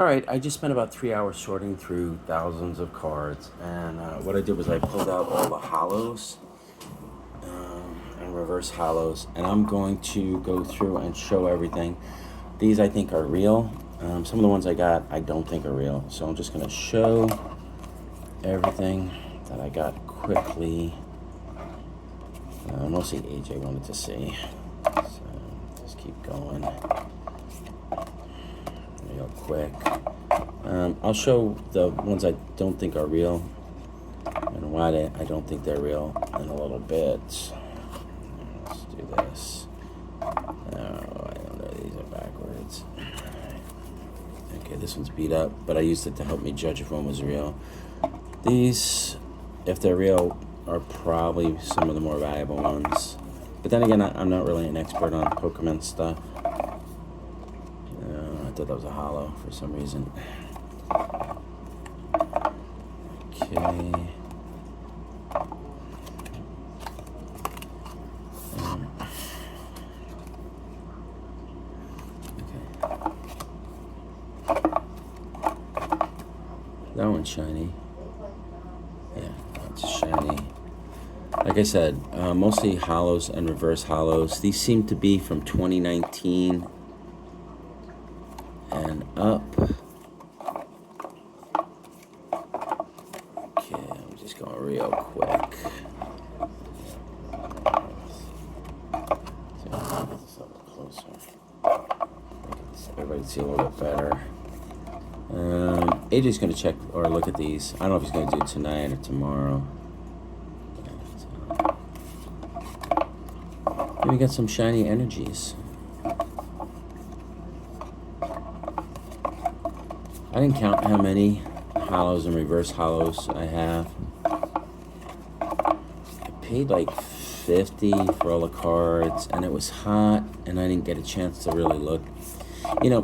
Alright, I just spent about 3 hours sorting through thousands of cards, and what I did was I pulled out all the hollows and reverse hollows, and I'm going to go through and show everything. These I think are real. Some of the ones I got I don't think are real, so I'm just going to show everything that I got quickly. Mostly AJ wanted to see, so just keep going real quick. I'll show the ones I don't think are real and why I don't think they're real in a little bit. Let's do this. Oh, I don't know, these are backwards. Okay, this one's beat up, but I used it to help me judge if one was real. These, if they're real, are probably some of the more valuable ones. But then again, I'm not really an expert on Pokemon stuff. I thought that was a hollow for some reason. Okay. That one's shiny. Yeah, that's shiny. Like I said, mostly hollows and reverse hollows. These seem to be from 2019 and up. Okay, I'm just going real quick. So I'll get this a little closer. Everybody can see a little bit better. AJ's going to check or look at these. I don't know if he's going to do it tonight or tomorrow. Maybe got some shiny energies. I didn't count how many hollows and reverse hollows I have. I paid like $50 for all the cards, and it was hot, and I didn't get a chance to really look. You know,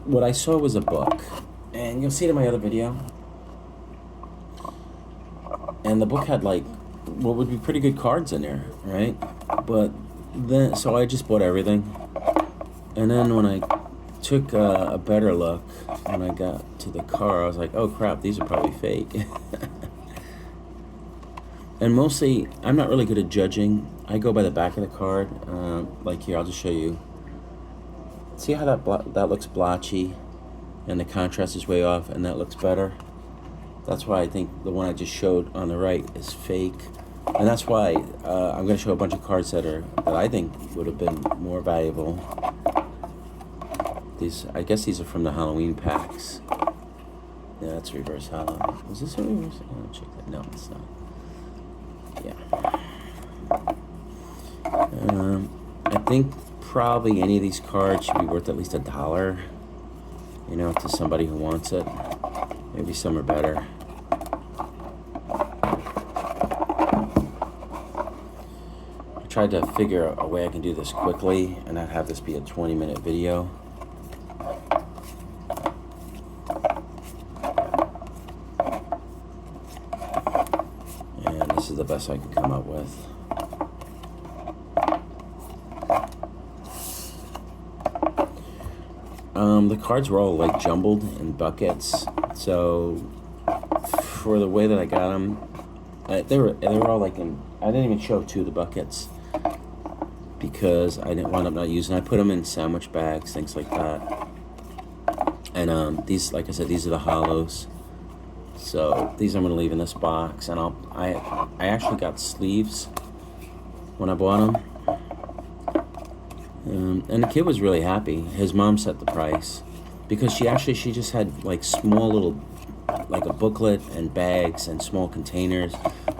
what I saw was a book, and you'll see it in my other video. And the book had like what would be pretty good cards in there, right? But then, so I just bought everything, and then when I took a better look, when I got to the car, I was like, oh crap, these are probably fake. And mostly, I'm not really good at judging. I go by the back of the card. Like here, I'll just show you. See how that looks blotchy, and the contrast is way off, and that looks better? That's why I think the one I just showed on the right is fake. And that's why I'm going to show a bunch of cards that I think would have been more valuable. These, I guess these are from the Halloween packs. Yeah, that's reverse hollow. Was this a reverse? Oh, check that. No, it's not. Yeah. I think probably any of these cards should be worth at least $1. You know, to somebody who wants it. Maybe some are better. I tried to figure out a way I can do this quickly and not have this be a 20-minute video. And this is the best I could come up with. The cards were all like jumbled in buckets, so for the way that I got them, they were all like in. I didn't even show 2 of the buckets because I didn't wind up not using. I put them in sandwich bags, things like that. And these, like I said, these are the hollows. So these I'm gonna leave in this box, and I actually got sleeves when I bought them. And the kid was really happy. His mom set the price because she just had like small little, like a booklet and bags and small containers,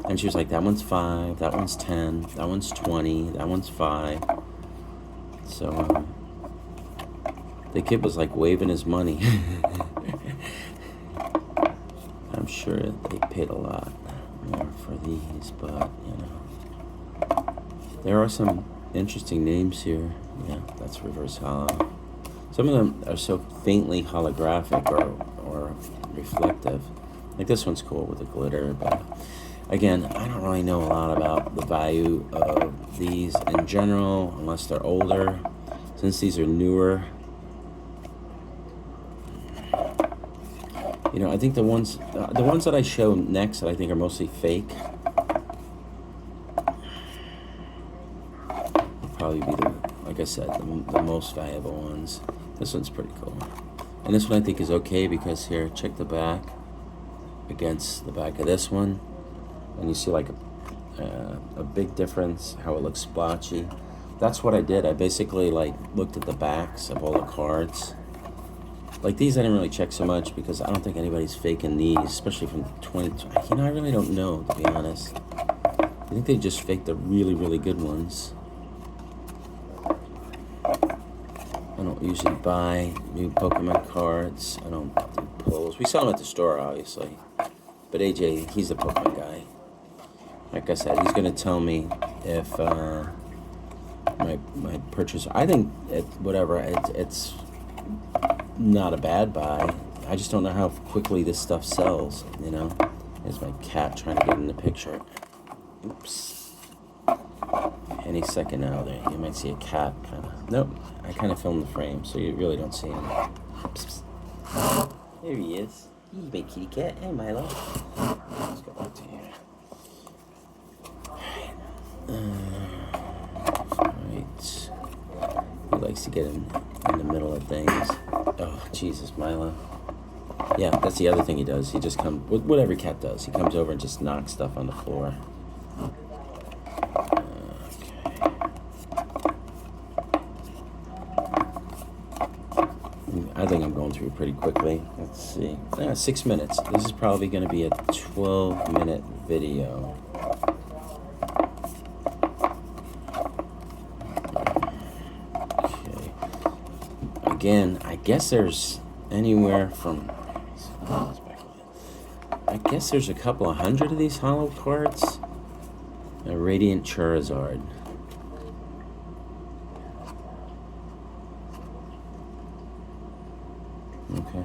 and she was like, that one's $5, that one's $10, that one's $20, that one's $5. So the kid was like waving his money. I'm sure they paid a lot more for these, but you know, there are some interesting names here. Yeah, that's reverse hollow. Some of them are so faintly holographic or reflective. Like this one's cool with the glitter, but again, I don't really know a lot about the value of these in general, unless they're older. Since these are newer, You know, I think the ones that I show next that I think are mostly fake will probably be like I said, the most valuable ones. This one's pretty cool. And this one I think is okay because here, check the back against the back of this one. And you see like a big difference, how it looks splotchy. That's what I did. I basically like looked at the backs of all the cards. Like these I didn't really check so much because I don't think anybody's faking these, especially from 20. You know, I really don't know, to be honest. I think they just faked the really, really good ones. I don't usually buy new Pokemon cards. I don't do pulls. We sell them at the store, obviously. But AJ, he's a Pokemon guy. Like I said, he's going to tell me if my purchase. I think it's not a bad buy. I just don't know how quickly this stuff sells, you know. There's my cat trying to get in the picture. Oops. Any second now there, you might see a cat kind of. Nope, I kind of filmed the frame, so you really don't see him. Oops. There he is. He's my kitty cat. Hey, Milo. Let's go back to here. Right. He likes to get in the middle of things. Oh, Jesus, Milo. Yeah, that's the other thing he does. He just comes, what every cat does. He comes over and just knocks stuff on the floor. I think I'm going through pretty quickly. Let's see. 6 minutes. This is probably going to be a 12-minute video. Okay. Again, I guess there's anywhere from... I guess there's a couple of hundred of these hollow cards. A Radiant Charizard. Okay.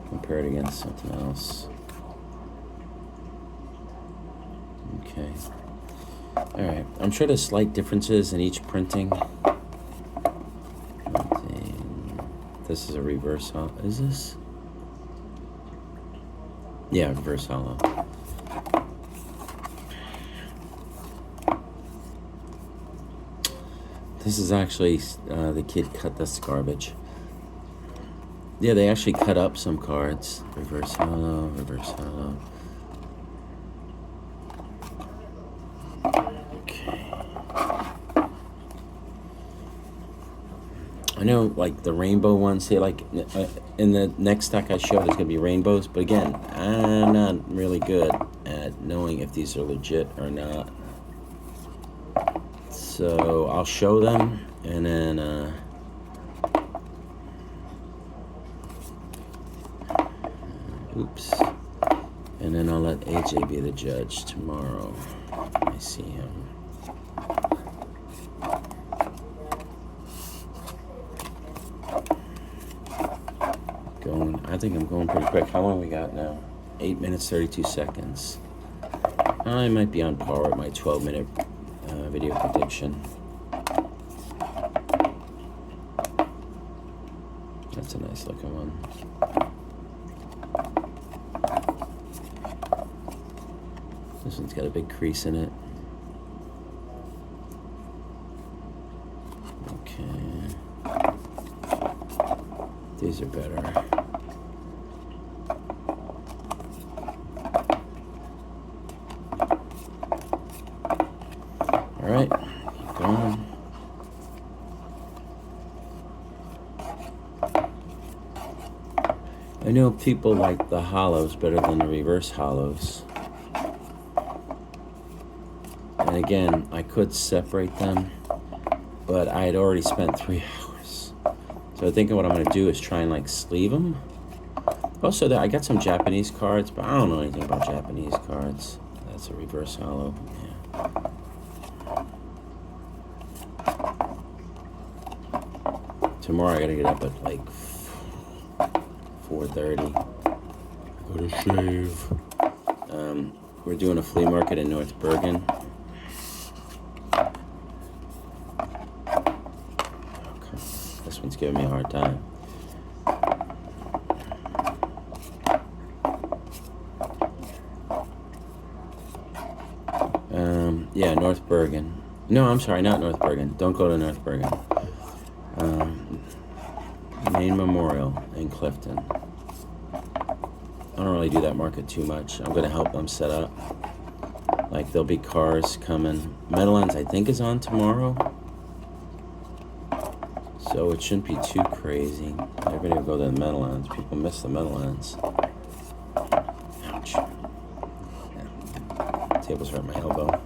Compare it against something else. Okay. Alright. I'm sure there's slight differences in each printing. This is a reverse hollow. Is this? Yeah, reverse hollow. This is actually the kid cut this garbage. Yeah, they actually cut up some cards. Reverse hollow, reverse hollow. Okay. I know, like, the rainbow ones, see, like, in the next stack I show, there's going to be rainbows. But again, I'm not really good at knowing if these are legit or not. So I'll show them, and then, oops. And then I'll let AJ be the judge tomorrow. I see him. I think I'm going pretty quick. How long we got now? 8 minutes, 32 seconds. I might be on par with my 12-minute video prediction. That's a nice looking one. This one's got a big crease in it. Okay. These are better. All right, keep going. I know people like the hollows better than the reverse hollows. And again, I could separate them, but I had already spent 3 hours. So I think what I'm going to do is try and like sleeve them. Also, I got some Japanese cards, but I don't know anything about Japanese cards. That's a reverse hollow. Yeah. Tomorrow I gotta get up at like 4:30. Go to shave. We're doing a flea market in North Bergen. Okay. This one's giving me a hard time. North Bergen. No, I'm sorry, not North Bergen. Don't go to North Bergen. Main Memorial in Clifton. I don't really do that market too much. I'm gonna help them set up. Like, there'll be cars coming. Meadowlands, I think, is on tomorrow. So it shouldn't be too crazy. Everybody will go to the Meadowlands. People miss the Meadowlands. Ouch. Yeah. Table's hurt my elbow.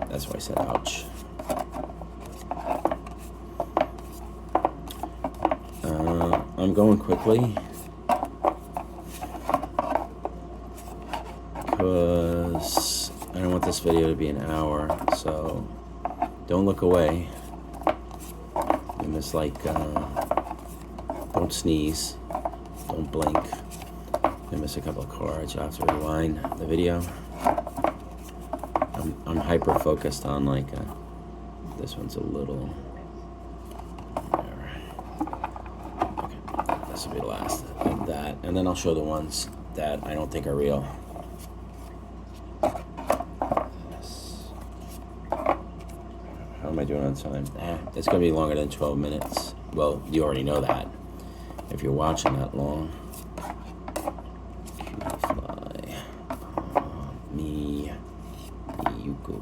That's why I said ouch. I'm going quickly because I don't want this video to be an hour, so don't look away. You miss, like, don't sneeze, don't blink. You miss a couple of cards, you'll have to rewind the video. I'm hyper focused on, like, this one's a little, there. Okay, this will be the last of that, and then I'll show the ones that I don't think are real. How am I doing on time? It's gonna be longer than 12 minutes. Well, you already know that if you're watching that long. Fly. Me. Yuko.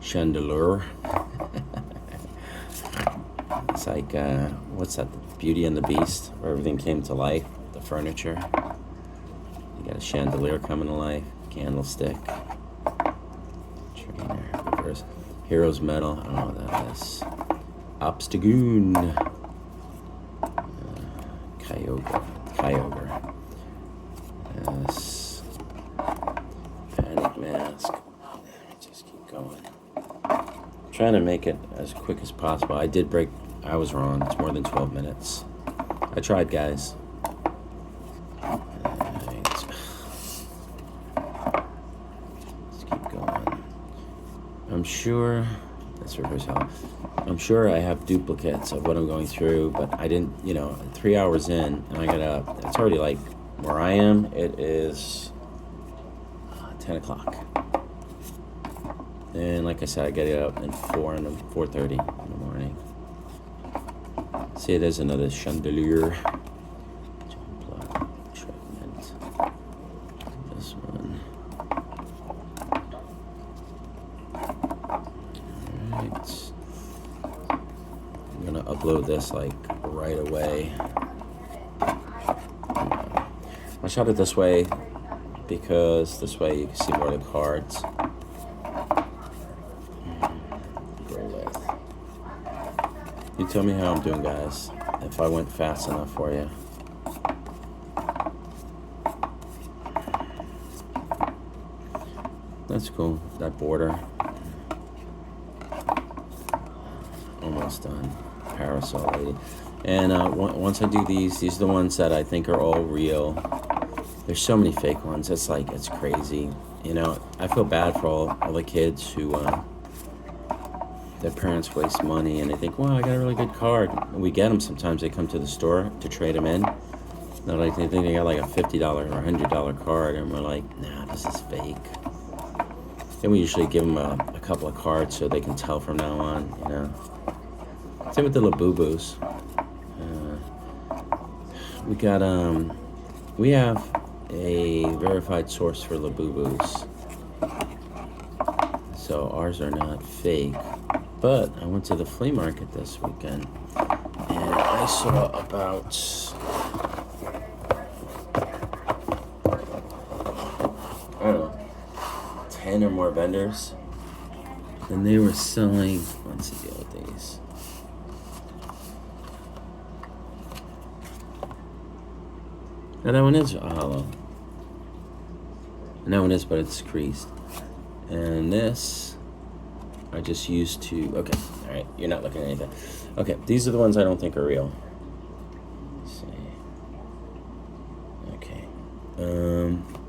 Chandelier. It's like, what's that? The Beauty and the Beast, where everything came to life. The furniture. You got a chandelier coming to life. Candlestick. Trainer. Reverse. Hero's Medal. I don't know what that is. Obstagoon. Kyogre. Yes. Panic Mask. Let me just keep going. I'm trying to make it as quick as possible. I did break. I was wrong. It's more than 12 minutes. I tried, guys. Alright. Let's keep going. I'm sure. That's reverse hell. I'm sure I have duplicates of what I'm going through, but I didn't, 3 hours in, and I got up. It's already, like, where I am, it is 10 o'clock. And like I said, I get up at 4:30 in the morning. See, there's another chandelier. This one. Alright. I'm gonna upload this, like, right away. I shot it this way because this way you can see more of the cards. You tell me how I'm doing, guys, if I went fast enough for you. That's cool, that border. Almost done. Parasol lady. And once I do these are the ones that I think are all real. There's so many fake ones. It's like, it's crazy. I feel bad for all the kids who their parents waste money and they think, wow, I got a really good card. And we get them sometimes. They come to the store to trade them in. They're like, they think they got like a $50 or $100 card, and we're like, nah, this is fake. Then we usually give them a couple of cards so they can tell from now on, Same with the Labubu's. We have a verified source for Labubu's, so ours are not fake. But I went to the flea market this weekend and I saw about 10 or more vendors, and they were selling, let's see the old days. Now that one is hollow. And that one is, but it's creased. And this, I just used to, okay, all right, you're not looking at anything. Okay, these are the ones I don't think are real. Let's see. Okay.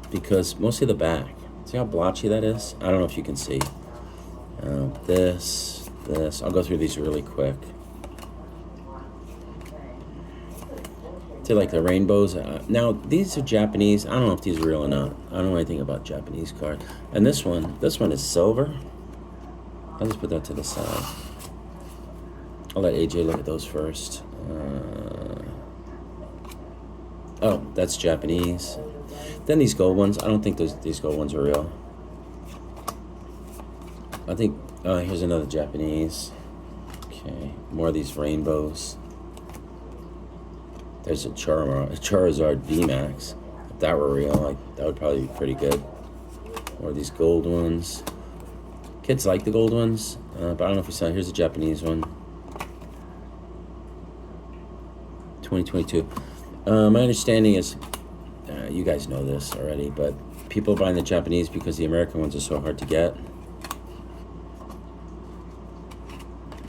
Because mostly the back. See how blotchy that is? I don't know if you can see. This. I'll go through these really quick. See, like the rainbows. Now, these are Japanese. I don't know if these are real or not. I don't know anything about Japanese cards. And this one is silver. I'll just put that to the side. I'll let AJ look at those first. Oh, that's Japanese. Then these gold ones. I don't think these gold ones are real. I think, here's another Japanese. Okay, more of these rainbows. There's a Charizard VMAX. If that were real, like, that would probably be pretty good. More of these gold ones. Kids like the gold ones, but I don't know if we saw. Here's a Japanese one. 2022. My understanding is, you guys know this already, but people are buying the Japanese because the American ones are so hard to get.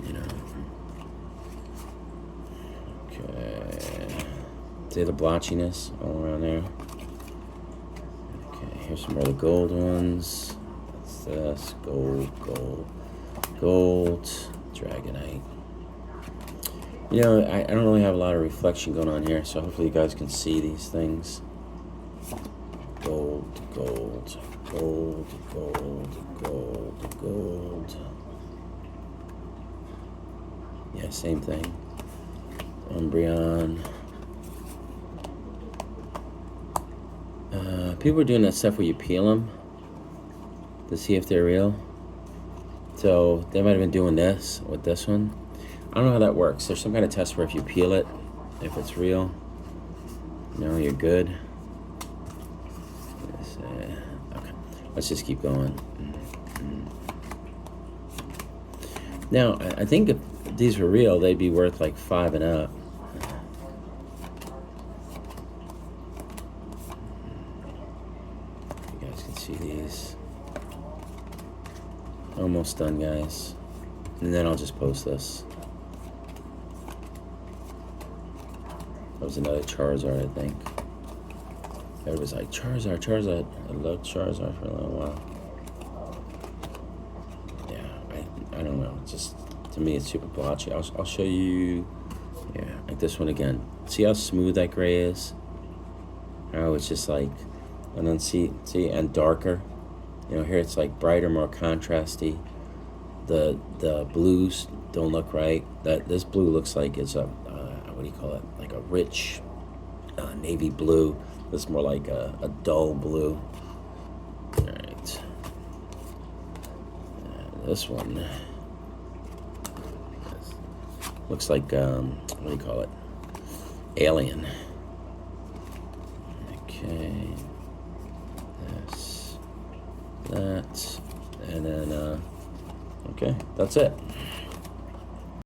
You know. Okay. See the blotchiness all around there. Okay, here's some more of the gold ones. That's this. Gold, Dragonite. You know, I don't really have a lot of reflection going on here, so hopefully you guys can see these things. Gold. Yeah, same thing. Umbreon. People are doing that stuff where you peel them to see if they're real. So they might have been doing this with this one. I don't know how that works. There's some kind of test where if you peel it, if it's real, you know, you're good. Okay, let's just keep going. Now, I think if these were real, they'd be worth like 5 and up. You guys can see these. Almost done, guys. And then I'll just post this. That was another Charizard, I think. Everybody's like, Charizard. I loved Charizard for a little while. Yeah, I don't know. Just, to me, it's super blotchy. I'll show you, yeah, like this one again. See how smooth that gray is? How it's just like, and then see, and darker. You know, here it's like brighter, more contrasty. The blues don't look right. This blue looks like it's a, what do you call it? Like a rich navy blue. This is more like a dull blue. All right. This one looks like, what do you call it? Alien. Okay. This, that, and then, okay, that's it.